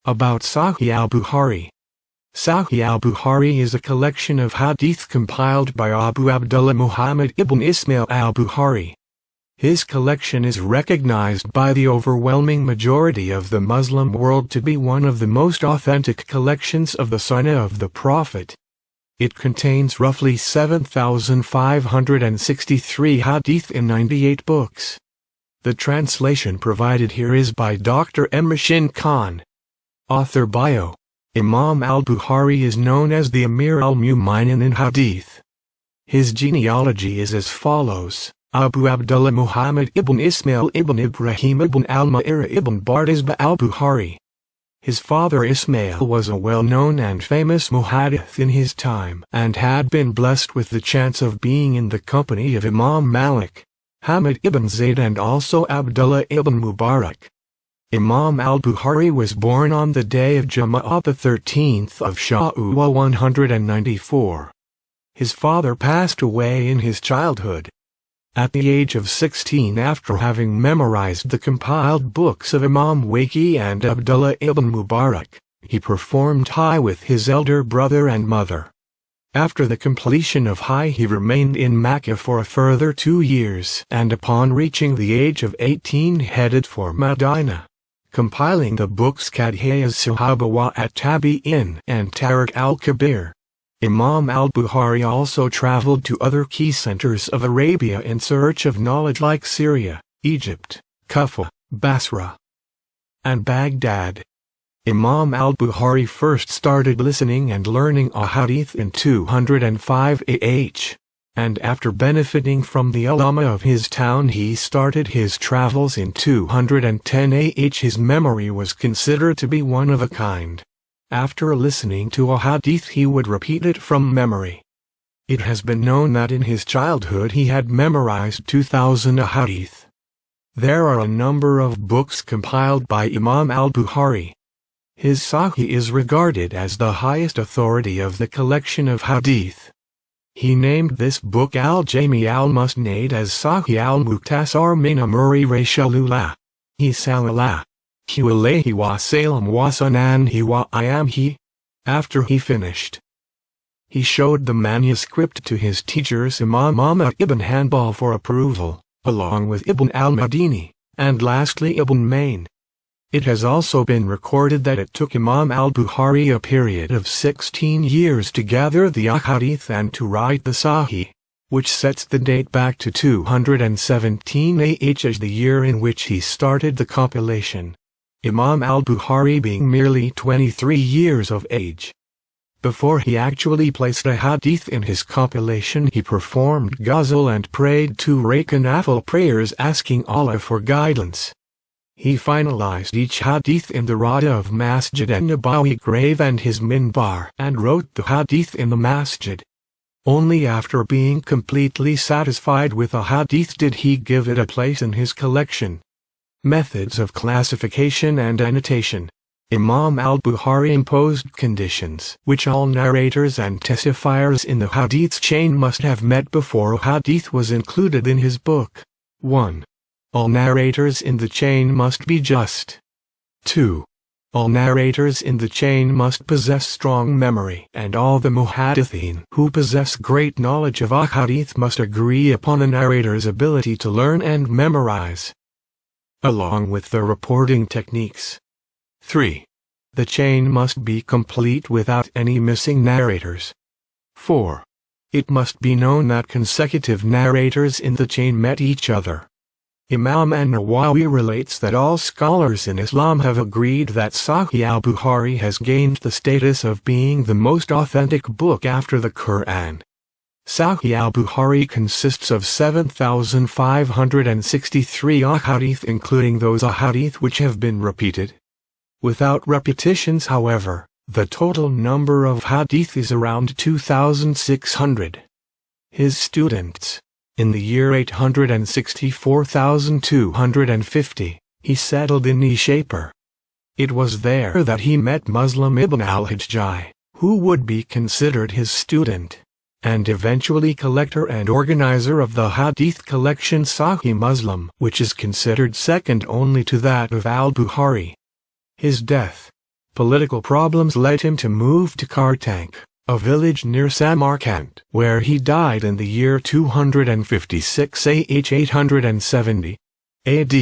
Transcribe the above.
About Sahih al-Bukhari. Sahih al-Bukhari is a collection of hadith compiled by Abu Abdullah Muhammad ibn Ismail al-Bukhari. His collection is recognized by the overwhelming majority of the Muslim world to be one of the most authentic collections of the Sunnah of the Prophet. It contains roughly 7,563 hadith in 98 books. The translation provided here is by Dr. Emrishin Khan. Author bio. Imam al-Bukhari is known as the Amir al-Mu'minin in Hadith. His genealogy is as follows: Abu Abdullah Muhammad ibn Ismail ibn Ibrahim ibn al-Ma'ira ibn Bardizbah al-Bukhari. His father Ismail was a well-known and famous muhaddith in his time and had been blessed with the chance of being in the company of Imam Malik, Hamad ibn Zayd and also Abdullah ibn Mubarak. Imam al-Bukhari was born on the day of Jumu'ah the 13th of Shawwal 194. His father passed away in his childhood. At the age of 16, after having memorized the compiled books of Imam Waqi and Abdullah ibn Mubarak, he performed Hajj with his elder brother and mother. After the completion of Hajj he remained in Makkah for a further 2 years and upon reaching the age of 18 headed for Medina, compiling the books Qadhi as-Sahaba wa at-Tabi'in and Tariq al-Kabir. Imam al-Bukhari also traveled to other key centers of Arabia in search of knowledge like Syria, Egypt, Kufa, Basra, and Baghdad. Imam al-Bukhari first started listening and learning ahadith in 205 AH, and after benefiting from the ulama of his town he started his travels in 210 AH. His memory was considered to be one of a kind. After listening to a hadith he would repeat it from memory. It has been known that in his childhood he had memorized 2,000 hadith. There are a number of books compiled by Imam al-Bukhari. His Sahih is regarded as the highest authority of the collection of hadith. He named this book al-Jami al-Musnad as Sahih al-Mukhtasar min Amuri Rasulullah. He sallallahu alayhi wa sallam wa sunanhi wa ayamhi. After he finished, he showed the manuscript to his teachers Imam Ahmad ibn Hanbal for approval, along with Ibn al-Madini, and lastly Ibn Mayn. It has also been recorded that it took Imam al-Bukhari a period of 16 years to gather the ahadith and to write the Sahih, which sets the date back to 217 AH as the year in which he started the compilation. Imam al-Bukhari being merely 23 years of age. Before he actually placed a hadith in his compilation he performed ghusl and prayed 2 rak'ah nafil prayers asking Allah for guidance. He finalized each hadith in the Rada of Masjid an-Nabawi grave and his minbar and wrote the hadith in the masjid. Only after being completely satisfied with a hadith did he give it a place in his collection. Methods of classification and annotation. Imam al-Bukhari imposed conditions which all narrators and testifiers in the hadith's chain must have met before a hadith was included in his book. 1. All narrators in the chain must be just. 2. All narrators in the chain must possess strong memory, and all the muhaddithin who possess great knowledge of ahadith must agree upon a narrator's ability to learn and memorize, along with the reporting techniques. 3. The chain must be complete without any missing narrators. 4. It must be known that consecutive narrators in the chain met each other. Imam an-Nawawi relates that all scholars in Islam have agreed that Sahih al-Bukhari has gained the status of being the most authentic book after the Quran. Sahih al-Bukhari consists of 7,563 ahadith including those ahadith which have been repeated. Without repetitions however, the total number of hadith is around 2,600. His students. In the year 864,250, he settled in Nishapur. It was there that he met Muslim ibn al-Hajjaj, who would be considered his student, and eventually collector and organizer of the hadith collection Sahih Muslim, which is considered second only to that of al-Bukhari. His death. Political problems led him to move to Kartank, a village near Samarkand, where he died in the year 256 AH 870 AD.